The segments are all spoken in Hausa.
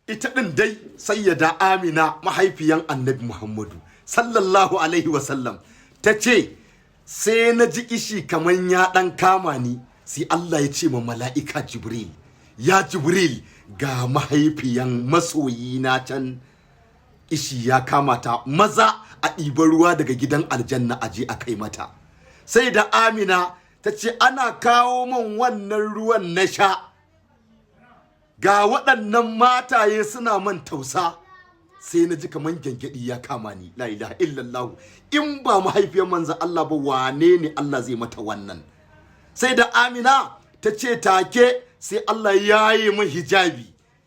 ita din dai sayyada Amina mahaifiyan Annabi Muhammadu sallallahu alaihi wasallam tace sai na ji kishi kaman ya dan kama ni sai Allah ya ce ma mala'ika Jibril, ya Jibril ga mahaifiyan masoyi na can ishi ya kama ta, maza a ɗiba ruwa daga gidan aljanna aje a kai mata. Sai da Amina ta ce ana kawo man wannan ruwan na sha, ga waɗannan mataye suna man tausa, sai na ji kaman gyangyaɗi ya kama ni. La ilaha illallah, in ba mahaifiyar manzo Allah ba wane ne Allah zai mata wannan? Sai da Amina ta ce take sai Allah ya yi min hijabi,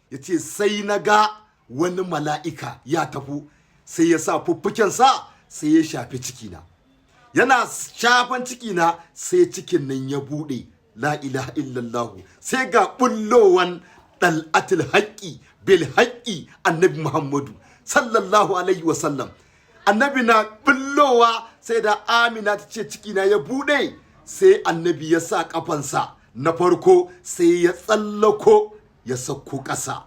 ya ce sai na ga wani mala'ika ya tafi, sai ya sa fuffukensa sai ya shafi cikina, yana shafan cikina sai cikin nan ya buɗe. La ilaha illallahu, sai ga bullowan dal'atul haqqi bil haqqi Annabi Muhammadu sallallahu alaihi wasallam. Annabi na bullowa sai da Amina ta ce cikina ya buɗe, sai Annabi ya sa kafansa na farko sai ya tsallako ya sauko ƙasa,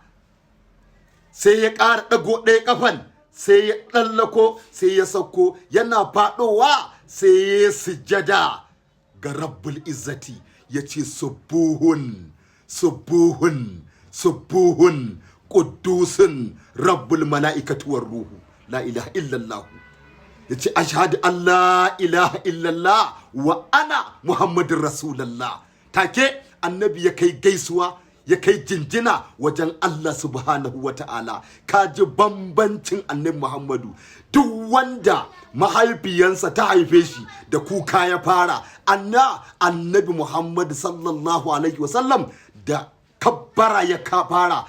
sai ya ƙara ɗago ɗaya ƙafan sai ya ɗallako sai ya sauko, yana faɗowa sai ya sujjada ga Rabbul Izzati, ya ce subuhun subuhun subuhun ƙuddusun Rabbul mala'ikatu war ruhu. La ilaha illallah, ya ce ashhadu an la ilaha illallah wa ana Muhammadun Rasulallah. Take Annabi ya kai gaisuwa, ya kai jinjina wajen Allah subhanahu wa ta'ala. Ka ji bambancin Annabi Muhammadu, duk wanda mahaifiyansa ta haife shi da kuka ya fara, Annabi Muhammadu sallallahu alaihi wasallam da kabbara ya fara,